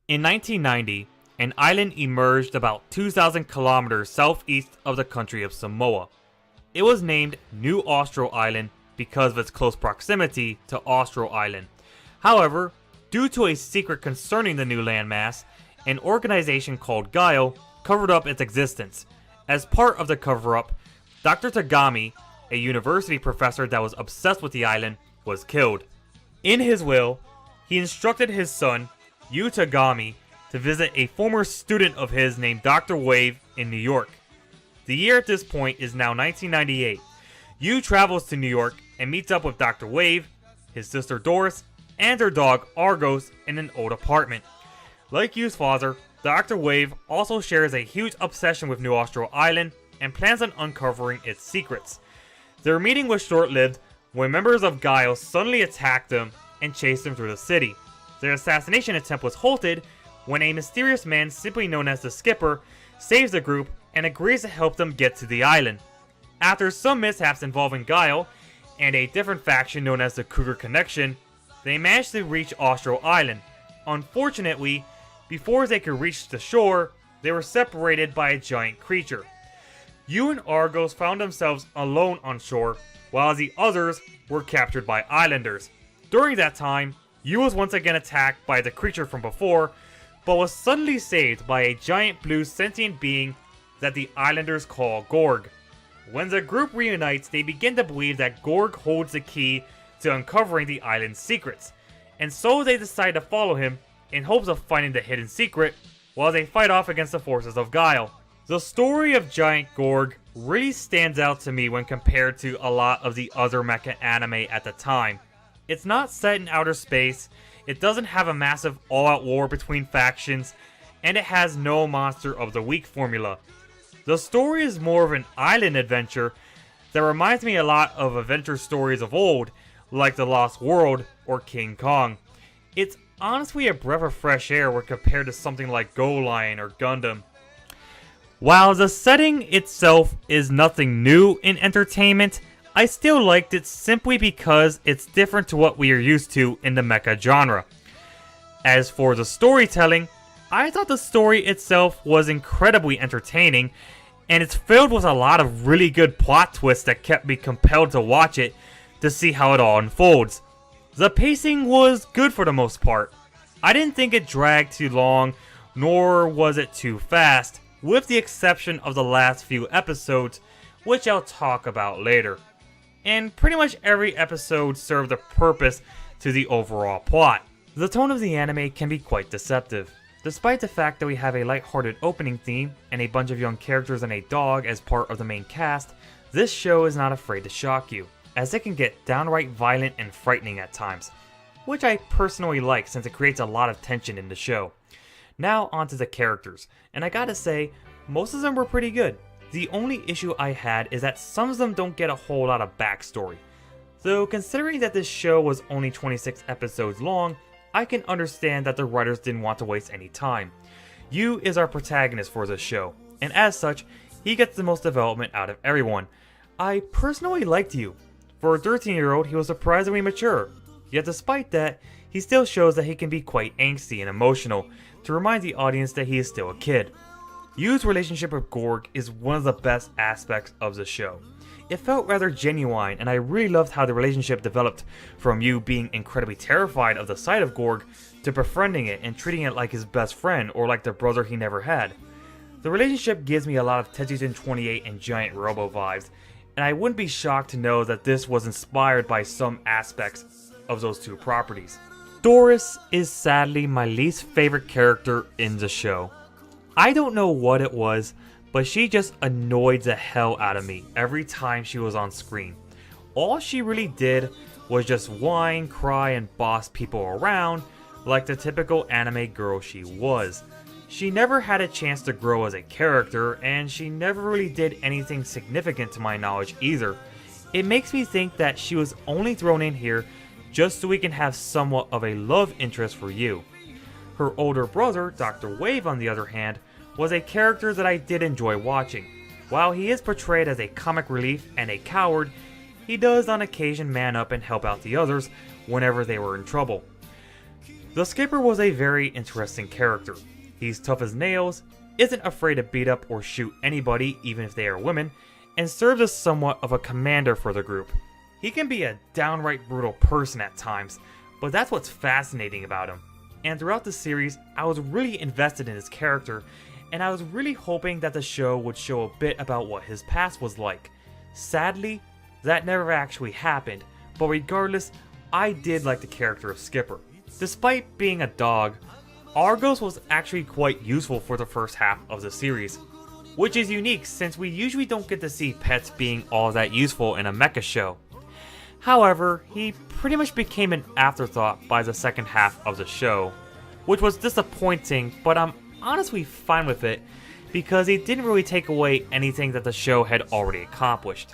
In 1990, an island emerged about 2,000 kilometers southeast of the country of Samoa. It was named New Austro Island because of its close proximity to Austro Island. However, due to a secret concerning the new landmass, an organization called Guile covered up its existence. As part of the cover-up, Dr. Tagami, a university professor that was obsessed with the island, was killed. In his will, he instructed his son, Yu Tagami, to visit a former student of his named Dr. Wave in New York. The year at this point is now 1998. Yu travels to New York and meets up with Dr. Wave, his sister Doris, and her dog Argos in an old apartment. Like Yu's father, Dr. Wave also shares a huge obsession with New Austro Island and plans on uncovering its secrets. Their meeting was short-lived when members of Guile suddenly attacked them and chased them through the city. Their assassination attempt was halted when a mysterious man simply known as the Skipper saves the group and agrees to help them get to the island. After some mishaps involving Guile and a different faction known as the Cougar Connection, they managed to reach Austro Island. Unfortunately, before they could reach the shore, they were separated by a giant creature. Yu and Argos found themselves alone on shore, while the others were captured by islanders. During that time, Yu was once again attacked by the creature from before, but was suddenly saved by a giant blue sentient being that the islanders call Gorg. When the group reunites, they begin to believe that Gorg holds the key to uncovering the island's secrets, and so they decide to follow him in hopes of finding the hidden secret while they fight off against the forces of Guile. The story of Giant Gorg really stands out to me when compared to a lot of the other mecha anime at the time. It's not set in outer space, it doesn't have a massive all-out war between factions, and it has no monster of the week formula. The story is more of an island adventure that reminds me a lot of adventure stories of old, like The Lost World or King Kong. It's honestly a breath of fresh air when compared to something like Go Lion or Gundam. While the setting itself is nothing new in entertainment, I still liked it simply because it's different to what we are used to in the mecha genre. As for the storytelling, I thought the story itself was incredibly entertaining, and it's filled with a lot of really good plot twists that kept me compelled to watch it to see how it all unfolds. The pacing was good for the most part. I didn't think it dragged too long, nor was it too fast, with the exception of the last few episodes, which I'll talk about later. And pretty much every episode served a purpose to the overall plot. The tone of the anime can be quite deceptive. Despite the fact that we have a lighthearted opening theme and a bunch of young characters and a dog as part of the main cast, this show is not afraid to shock you, as it can get downright violent and frightening at times, which I personally like since it creates a lot of tension in the show. Now onto the characters, and I gotta say, most of them were pretty good. The only issue I had is that some of them don't get a whole lot of backstory. Though considering that this show was only 26 episodes long, I can understand that the writers didn't want to waste any time. Yu is our protagonist for this show, and as such, he gets the most development out of everyone. I personally liked Yu. For a 13-year-old, he was surprisingly mature, yet despite that, he still shows that he can be quite angsty and emotional to remind the audience that he is still a kid. Yu's relationship with Gorg is one of the best aspects of the show. It felt rather genuine, and I really loved how the relationship developed from Yu being incredibly terrified of the sight of Gorg to befriending it and treating it like his best friend or like the brother he never had. The relationship gives me a lot of Tetsujin 28 and Giant Robo vibes, and I wouldn't be shocked to know that this was inspired by some aspects of those two properties. Doris is sadly my least favorite character in the show. I don't know what it was, but she just annoyed the hell out of me every time she was on screen. All she really did was just whine, cry, and boss people around like the typical anime girl she was. She never had a chance to grow as a character, and she never really did anything significant to my knowledge either. It makes me think that she was only thrown in here just so we can have somewhat of a love interest for Yu. Her older brother, Dr. Wave, on the other hand, was a character that I did enjoy watching. While he is portrayed as a comic relief and a coward, he does on occasion man up and help out the others whenever they were in trouble. The Skipper was a very interesting character. He's tough as nails, isn't afraid to beat up or shoot anybody even if they are women, and serves as somewhat of a commander for the group. He can be a downright brutal person at times, but that's what's fascinating about him. And throughout the series, I was really invested in his character, and I was really hoping that the show would show a bit about what his past was like. Sadly, that never actually happened, but regardless, I did like the character of Skipper. Despite being a dog, Argos was actually quite useful for the first half of the series, which is unique since we usually don't get to see pets being all that useful in a mecha show. However, he pretty much became an afterthought by the second half of the show, which was disappointing, but I'm honestly fine with it because he didn't really take away anything that the show had already accomplished.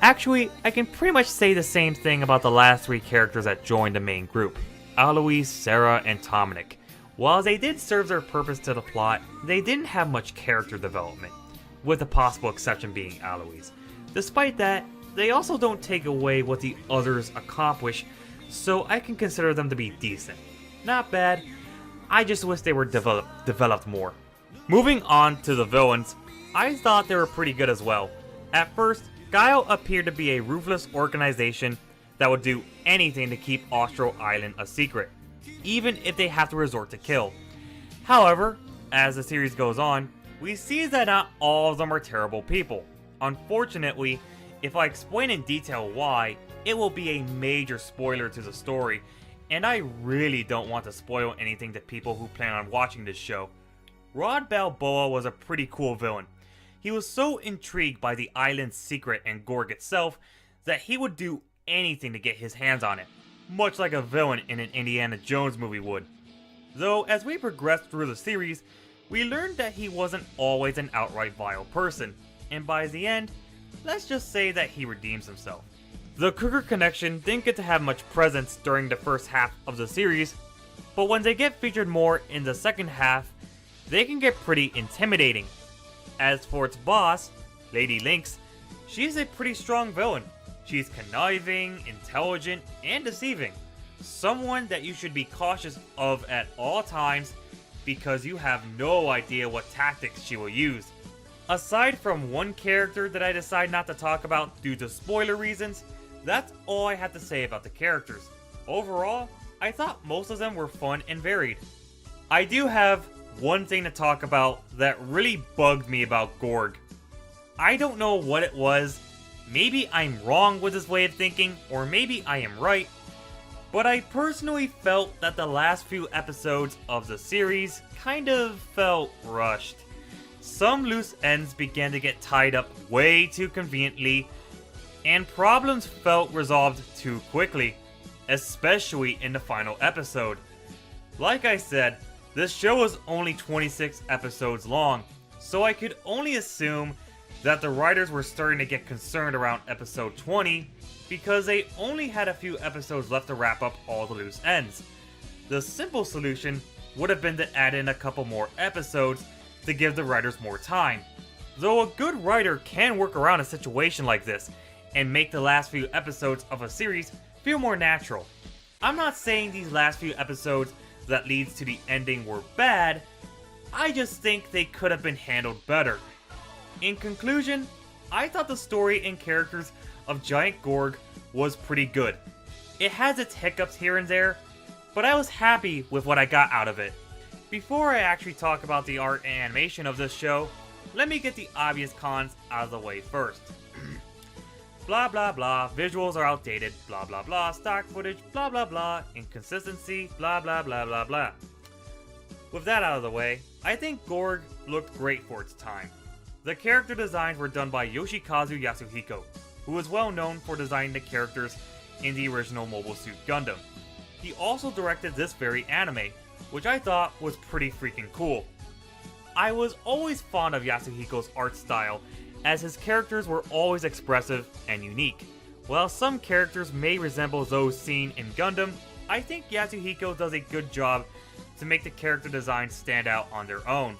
Actually, I can pretty much say the same thing about the last three characters that joined the main group, Alois, Sarah, and Dominic. While they did serve their purpose to the plot, they didn't have much character development, with the possible exception being Alois. Despite that, they also don't take away what the others accomplish, so I can consider them to be decent. Not bad, I just wish they were developed more. Moving on to the villains, I thought they were pretty good as well. At first, Guile appeared to be a ruthless organization that would do anything to keep Austro Island a secret, even if they have to resort to kill. However, as the series goes on, we see that not all of them are terrible people. Unfortunately, if I explain in detail why, it will be a major spoiler to the story, and I really don't want to spoil anything to people who plan on watching this show. Rod Balboa was a pretty cool villain. He was so intrigued by the island's secret and Gorg itself that he would do anything to get his hands on it, much like a villain in an Indiana Jones movie would. Though, as we progressed through the series, we learned that he wasn't always an outright vile person, and by the end, let's just say that he redeems himself. The Cougar Connection didn't get to have much presence during the first half of the series, but when they get featured more in the second half, they can get pretty intimidating. As for its boss, Lady Lynx, she's a pretty strong villain. She's conniving, intelligent, and deceiving. Someone that you should be cautious of at all times because you have no idea what tactics she will use. Aside from one character that I decide not to talk about due to spoiler reasons, that's all I have to say about the characters. Overall, I thought most of them were fun and varied. I do have one thing to talk about that really bugged me about Gorg. I don't know what it was. Maybe I'm wrong with this way of thinking, or maybe I am right, but I personally felt that the last few episodes of the series kind of felt rushed. Some loose ends began to get tied up way too conveniently, and problems felt resolved too quickly, especially in the final episode. Like I said, this show was only 26 episodes long, so I could only assume that the writers were starting to get concerned around episode 20 because they only had a few episodes left to wrap up all the loose ends. The simple solution would have been to add in a couple more episodes to give the writers more time. Though a good writer can work around a situation like this and make the last few episodes of a series feel more natural. I'm not saying these last few episodes that leads to the ending were bad, I just think they could have been handled better. In conclusion, I thought the story and characters of Giant Gorg was pretty good. It has its hiccups here and there, but I was happy with what I got out of it. Before I actually talk about the art and animation of this show, let me get the obvious cons out of the way first. Blah blah blah, visuals are outdated, blah blah blah, stock footage, blah blah blah, inconsistency, blah blah blah blah blah. With that out of the way, I think Gorg looked great for its time. The character designs were done by Yoshikazu Yasuhiko, who was well known for designing the characters in the original Mobile Suit Gundam. He also directed this very anime, which I thought was pretty freaking cool. I was always fond of Yasuhiko's art style, as his characters were always expressive and unique. While some characters may resemble those seen in Gundam, I think Yasuhiko does a good job to make the character designs stand out on their own.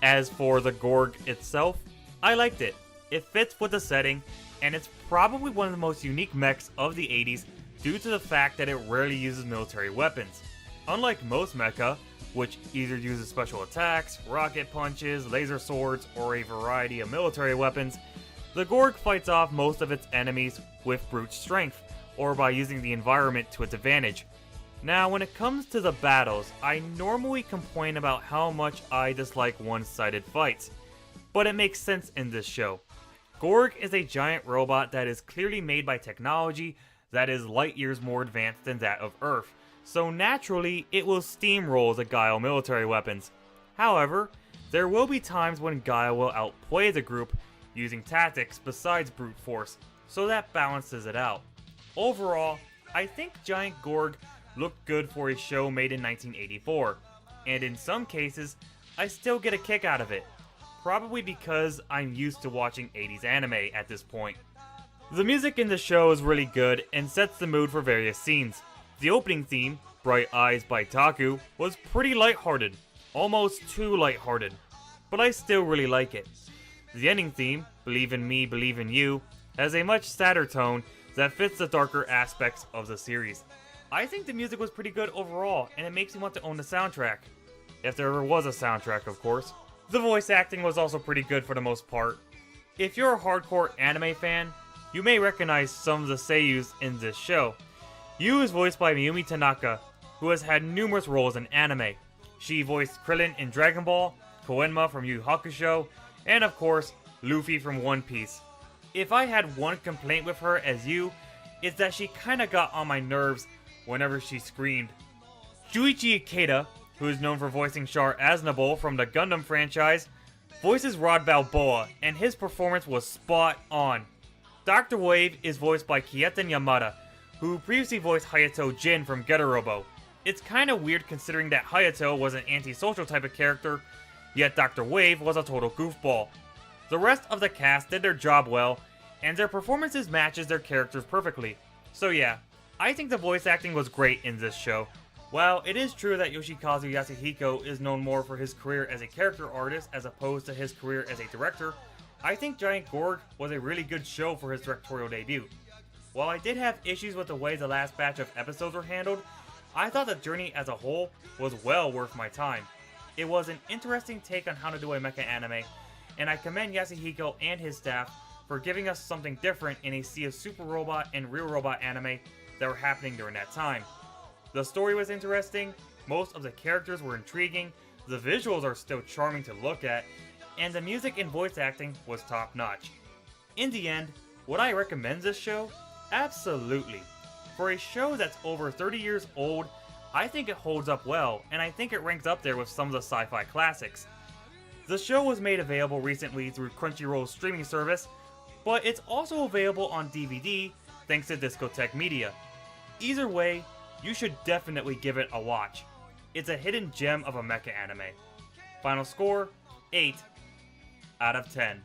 As for the Gorg itself, I liked it. It fits with the setting, and it's probably one of the most unique mechs of the 80s due to the fact that it rarely uses military weapons. Unlike most mecha, which either uses special attacks, rocket punches, laser swords, or a variety of military weapons, the Gorg fights off most of its enemies with brute strength, or by using the environment to its advantage. Now, when it comes to the battles, I normally complain about how much I dislike one-sided fights, but it makes sense in this show. Gorg is a giant robot that is clearly made by technology that is light years more advanced than that of Earth, so naturally it will steamroll the Guile military weapons. However, there will be times when Guile will outplay the group using tactics besides brute force, so that balances it out. Overall, I think Giant Gorg looked good for a show made in 1984, and in some cases, I still get a kick out of it. Probably because I'm used to watching 80s anime at this point. The music in the show is really good and sets the mood for various scenes. The opening theme, Bright Eyes by Taku, was pretty lighthearted, almost too lighthearted, but I still really like it. The ending theme, Believe in Me, Believe in You, has a much sadder tone that fits the darker aspects of the series. I think the music was pretty good overall, and it makes me want to own the soundtrack. If there ever was a soundtrack, of course. The voice acting was also pretty good for the most part. If you're a hardcore anime fan, you may recognize some of the seiyus in this show. Yu is voiced by Mayumi Tanaka, who has had numerous roles in anime. She voiced Krillin in Dragon Ball, Koenma from Yu Yu Hakusho, and of course, Luffy from One Piece. If I had one complaint with her as Yu, it's that she kinda got on my nerves whenever she screamed. Shuichi Ikeda, who is known for voicing Char Aznavour from the Gundam franchise, voices Rod Balboa, and his performance was spot on. Dr. Wave is voiced by Kieten Yamada, who previously voiced Hayato Jin from Getter-Robo. It's kinda weird considering that Hayato was an antisocial type of character, yet Dr. Wave was a total goofball. The rest of the cast did their job well, and their performances matches their characters perfectly. So yeah, I think the voice acting was great in this show. While it is true that Yoshikazu Yasuhiko is known more for his career as a character artist as opposed to his career as a director, I think Giant Gorg was a really good show for his directorial debut. While I did have issues with the way the last batch of episodes were handled, I thought the journey as a whole was well worth my time. It was an interesting take on how to do a mecha anime, and I commend Yasuhiko and his staff for giving us something different in a sea of super robot and real robot anime that were happening during that time. The story was interesting, most of the characters were intriguing, the visuals are still charming to look at, and the music and voice acting was top notch. In the end, would I recommend this show? Absolutely. For a show that's over 30 years old, I think it holds up well, and I think it ranks up there with some of the sci-fi classics. The show was made available recently through Crunchyroll's streaming service, but it's also available on DVD thanks to Discotech Media. Either way, you should definitely give it a watch. It's a hidden gem of a mecha anime. Final score, 8 out of 10.